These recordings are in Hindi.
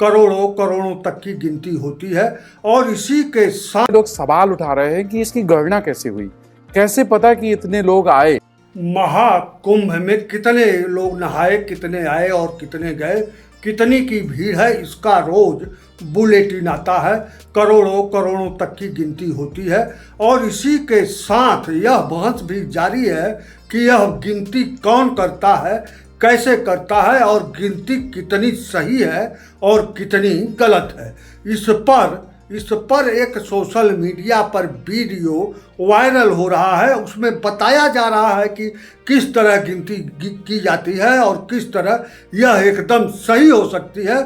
करोड़ों करोड़ों तक की गिनती होती है। और इसी के साथ लोग सवाल उठा रहे हैं कि इसकी गणना कैसे हुई, कैसे पता कि इतने लोग आए। महाकुंभ में कितने लोग नहाए, कितने आए और कितने गए, कितनी की भीड़ है, इसका रोज बुलेटिन आता है। करोड़ों करोड़ों तक की गिनती होती है। और इसी के साथ यह बहस भी जारी है कि यह गिनती कौन करता है, कैसे करता है और गिनती कितनी सही है और कितनी गलत है। इस पर एक सोशल मीडिया पर वीडियो वायरल हो रहा है। उसमें बताया जा रहा है कि किस तरह गिनती की जाती है और किस तरह यह एकदम सही हो सकती है,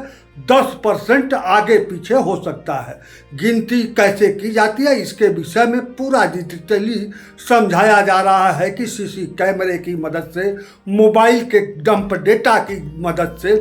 10% आगे पीछे हो सकता है। गिनती कैसे की जाती है इसके विषय में पूरा डिटेली समझाया जा रहा है कि सीसी कैमरे की मदद से, मोबाइल के डंप डेटा की मदद से,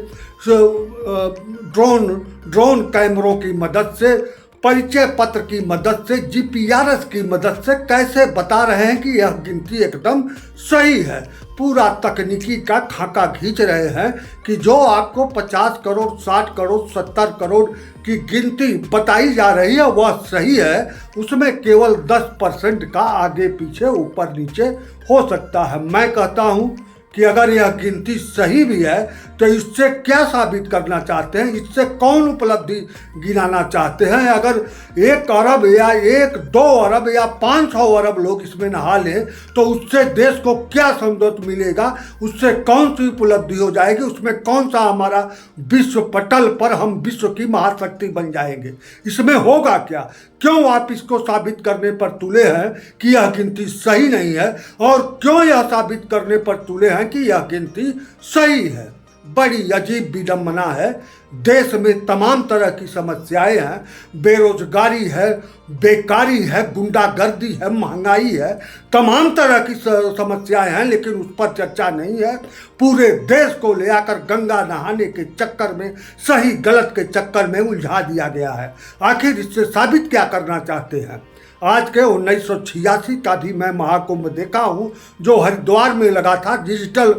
ड्रोन कैमरों की मदद से, परिचय पत्र की मदद से, जीपीआरएस की मदद से कैसे बता रहे हैं कि यह गिनती एकदम सही है। पूरा तकनीकी का खाका खींच रहे हैं कि जो आपको 50 करोड़, 60 करोड़, 70 करोड़ की गिनती बताई जा रही है वह सही है। उसमें केवल 10% का आगे पीछे ऊपर नीचे हो सकता है। मैं कहता हूँ कि अगर यह गिनती सही भी है तो इससे क्या साबित करना चाहते हैं, इससे कौन उपलब्धि गिनाना चाहते हैं। अगर 1 अरब या 1-2 अरब या 500 अरब लोग इसमें नहा लें तो उससे देश को क्या समझौता मिलेगा, उससे कौन सी उपलब्धि हो जाएगी, उसमें कौन सा हमारा विश्व पटल पर हम विश्व की महाशक्ति बन जाएंगे, इसमें होगा क्या। क्यों आप इसको साबित करने पर तुले हैं कि यह गिनती सही नहीं है, और क्यों यह साबित करने पर तुले हैं कि यह गिनती सही है। बड़ी अजीब विडंबना है। देश में तमाम तरह की समस्याएं हैं, बेरोजगारी है, बेकारी है, गुंडागर्दी है, महंगाई है, तमाम तरह की समस्याएं हैं, लेकिन उस पर चर्चा नहीं है। पूरे देश को ले आकर गंगा नहाने के चक्कर में, सही गलत के चक्कर में उलझा दिया गया है। आखिर इससे साबित क्या करना चाहते हैं। आज के 1986 का भी मैं महाकुंभ देखा हूँ जो हरिद्वार में लगा था। डिजिटल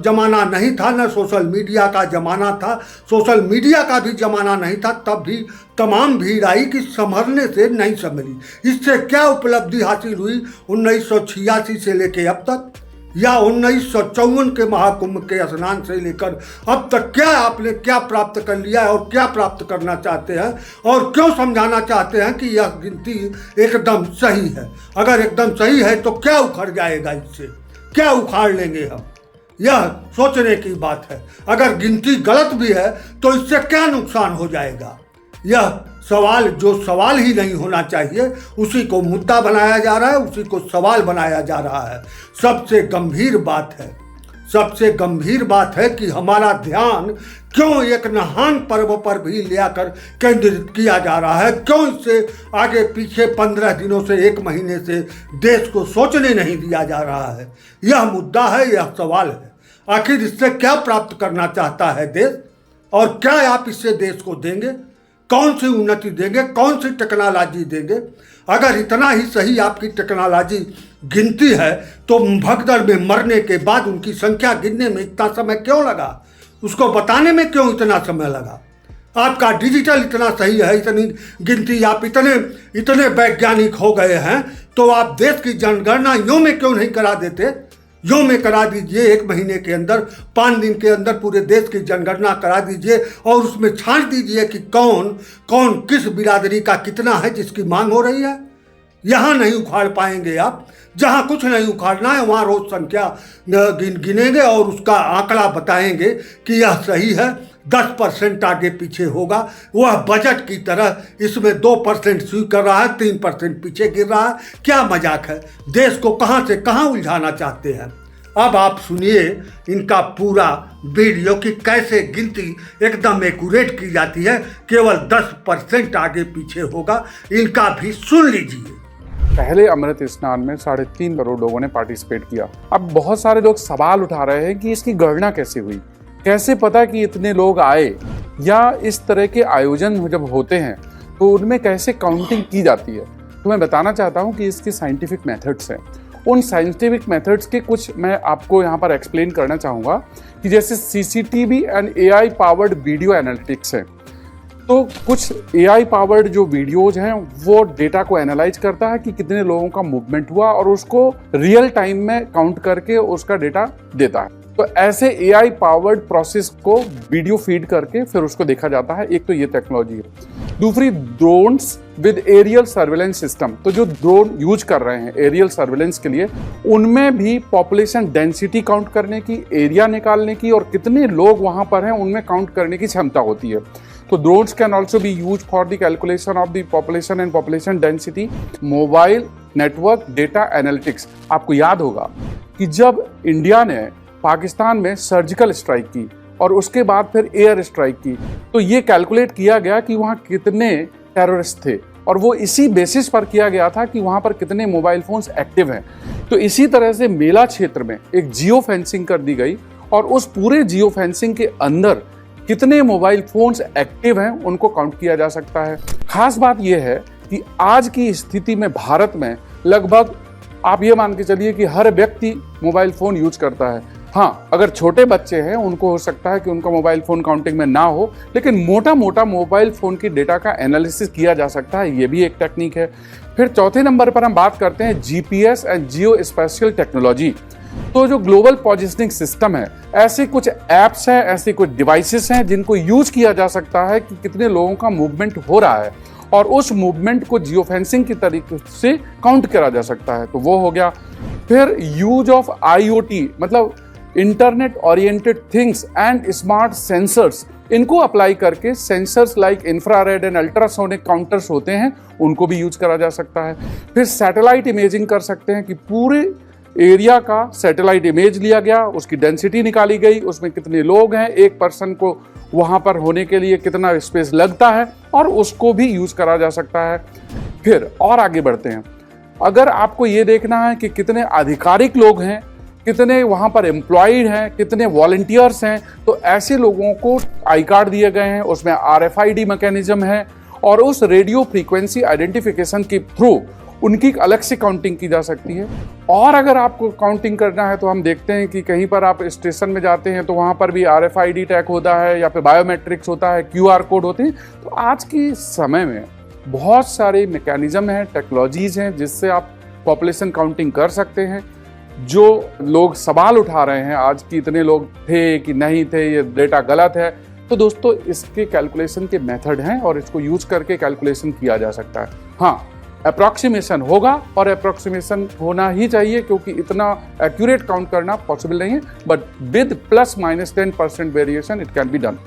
जमाना नहीं था, न सोशल मीडिया का जमाना था, सोशल मीडिया का भी जमाना नहीं था, तब भी तमाम भीड़ आई कि संभलने से नहीं संभली। इससे क्या उपलब्धि हासिल हुई 1986 से लेके अब तक, या 1954 के महाकुंभ के स्नान से लेकर अब तक क्या आपने क्या प्राप्त कर लिया है और क्या प्राप्त करना चाहते हैं, और क्यों समझाना चाहते हैं कि यह गिनती एकदम सही है। अगर एकदम सही है तो क्या उखड़ जाएगा, इससे क्या उखाड़ लेंगे हम, यह सोचने की बात है। अगर गिनती गलत भी है तो इससे क्या नुकसान हो जाएगा। यह सवाल जो सवाल ही नहीं होना चाहिए उसी को मुद्दा बनाया जा रहा है, उसी को सवाल बनाया जा रहा है। सबसे गंभीर बात है कि हमारा ध्यान क्यों एक महान पर्व पर भी ले आकर केंद्रित किया जा रहा है। क्यों इससे आगे पीछे 15 दिनों से 1 महीने से देश को सोचने नहीं दिया जा रहा है। यह मुद्दा है, यह सवाल है। आखिर इससे क्या प्राप्त करना चाहता है देश, और क्या आप इससे देश को देंगे, कौन सी उन्नति देंगे, कौन सी टेक्नोलॉजी देंगे। अगर इतना ही सही आपकी टेक्नोलॉजी गिनती है तो भगदड़ में मरने के बाद उनकी संख्या गिनने में इतना समय क्यों लगा, उसको बताने में क्यों इतना समय लगा। आपका डिजिटल इतना सही है, इतनी गिनती, आप इतने वैज्ञानिक हो गए हैं, तो आप देश की जनगणना यूं में क्यों नहीं करा देते। यूं में करा दीजिए, 1 महीने के अंदर, 5 दिन के अंदर पूरे देश की जनगणना करा दीजिए और उसमें छांट दीजिए कि कौन कौन किस बिरादरी का कितना है जिसकी मांग हो रही है। यहाँ नहीं उखाड़ पाएंगे आप। जहाँ कुछ नहीं उखाड़ना है वहाँ रोज संख्या गिनेंगे और उसका आंकड़ा बताएंगे कि यह सही है, 10% आगे पीछे होगा। वह बजट की तरह इसमें 2% स्वीकार कर रहा है, 3% पीछे गिर रहा है। क्या मजाक है। देश को कहाँ से कहाँ उलझाना चाहते हैं। अब आप सुनिए इनका पूरा वीडियो कि कैसे गिनती एकदम एक्यूरेट की जाती है, केवल 10% आगे पीछे होगा। इनका भी सुन लीजिए। पहले अमृत स्नान में 3.5 करोड़ लोगों ने पार्टिसिपेट किया। अब बहुत सारे लोग सवाल उठा रहे हैं कि इसकी गणना कैसे हुई, कैसे पता कि इतने लोग आए, या इस तरह के आयोजन जब होते हैं तो उनमें कैसे काउंटिंग की जाती है। तो मैं बताना चाहता हूँ कि इसके साइंटिफिक मेथड्स हैं। उन साइंटिफिक मेथड्स के कुछ मैं आपको यहाँ पर एक्सप्लेन करना चाहूँगा कि जैसे CCTV and AI powered video analytics है। तो कुछ AI पावर्ड जो वीडियोज हैं वो डेटा को एनालाइज करता है कि कितने लोगों का मूवमेंट हुआ और उसको रियल टाइम में काउंट करके उसका डेटा देता है। तो ऐसे AI पावर्ड प्रोसेस को वीडियो फीड करके फिर उसको देखा जाता है। एक तो ये टेक्नोलॉजी है। दूसरी, drones with aerial surveillance system. तो जो ड्रोन यूज कर रहे हैं एरियल सर्वेलेंस के लिए, उनमें भी पॉपुलेशन डेंसिटी काउंट करने की, एरिया निकालने की और कितने लोग वहां पर हैं उनमें काउंट करने की क्षमता होती है। तो drones can also be used for the calculation of the population and population density, mobile network data analytics। आपको याद होगा कि जब इंडिया ने पाकिस्तान में सर्जिकल स्ट्राइक की और उसके बाद फिर एयर स्ट्राइक की, तो ये कैलकुलेट किया गया कि वहाँ कितने टेररिस्ट थे और वो इसी बेसिस पर किया गया था कि वहाँ पर कितने मोबाइल फोन्स एक्टिव हैं। तो इसी तरह से मेला क्षेत्र में एक जियो फेंसिंग कर दी गई और उस पूरे जियो फेंसिंग के अंदर कितने मोबाइल फोन्स एक्टिव हैं उनको काउंट किया जा सकता है। खास बात यह है कि आज की स्थिति में भारत में लगभग आप ये मान के चलिए कि हर व्यक्ति मोबाइल फोन यूज करता है। हाँ, अगर छोटे बच्चे हैं उनको हो सकता है कि उनका मोबाइल फोन काउंटिंग में ना हो, लेकिन मोटा मोटा मोबाइल फोन की डेटा का एनालिसिस किया जा सकता है। ये भी एक टेक्निक है। फिर चौथे नंबर पर हम बात करते हैं GPS and geospatial technology. तो जो ग्लोबल पोजिशनिंग सिस्टम है, ऐसे कुछ ऐप्स हैं, ऐसे कुछ डिवाइसेस हैं जिनको यूज किया जा सकता है कि कितने लोगों का मूवमेंट हो रहा है और उस मूवमेंट को जियो फेंसिंग की तरीके से काउंट करा जा सकता है। तो वो हो गया। फिर यूज ऑफ IoT मतलब internet oriented things and smart sensors, इनको अप्लाई करके sensors like infrared and ultrasonic counters होते हैं, उनको भी यूज करा जा सकता है। फिर सैटेलाइट इमेजिंग कर सकते हैं कि पूरे एरिया का सैटेलाइट इमेज लिया गया, उसकी डेंसिटी निकाली गई, उसमें कितने लोग हैं, एक पर्सन को वहां पर होने के लिए कितना स्पेस लगता है, और उसको भी यूज करा जा सकता है। फिर और आगे बढ़ते हैं। अगर आपको ये देखना है कि कितने आधिकारिक लोग हैं, कितने वहां पर एम्प्लॉयड हैं, कितने वॉलंटियर्स हैं, तो ऐसे लोगों को आई कार्ड दिए गए हैं, उसमें RFID मैकेनिज्म है और उस रेडियो फ्रीक्वेंसी आइडेंटिफिकेशन के थ्रू उनकी अलग से काउंटिंग की जा सकती है। और अगर आपको काउंटिंग करना है तो हम देखते हैं कि कहीं पर आप स्टेशन में जाते हैं तो वहाँ पर भी RFID टैग होता है या फिर बायोमेट्रिक्स होता है, QR कोड होते हैं। तो आज के समय में बहुत सारे मैकेनिज्म हैं, टेक्नोलॉजीज़ हैं जिससे आप पॉपुलेशन काउंटिंग कर सकते हैं। जो लोग सवाल उठा रहे हैं आज कि इतने लोग थे कि नहीं थे, ये डेटा गलत है, तो दोस्तों इसके कैलकुलेशन के मेथड हैं और इसको यूज करके कैलकुलेशन किया जा सकता है। हाँ, अप्रॉक्सीमेशन होगा और अप्रॉक्सीमेशन होना ही चाहिए क्योंकि इतना एक्यूरेट काउंट करना पॉसिबल नहीं है, but with ±10% variation it can be done.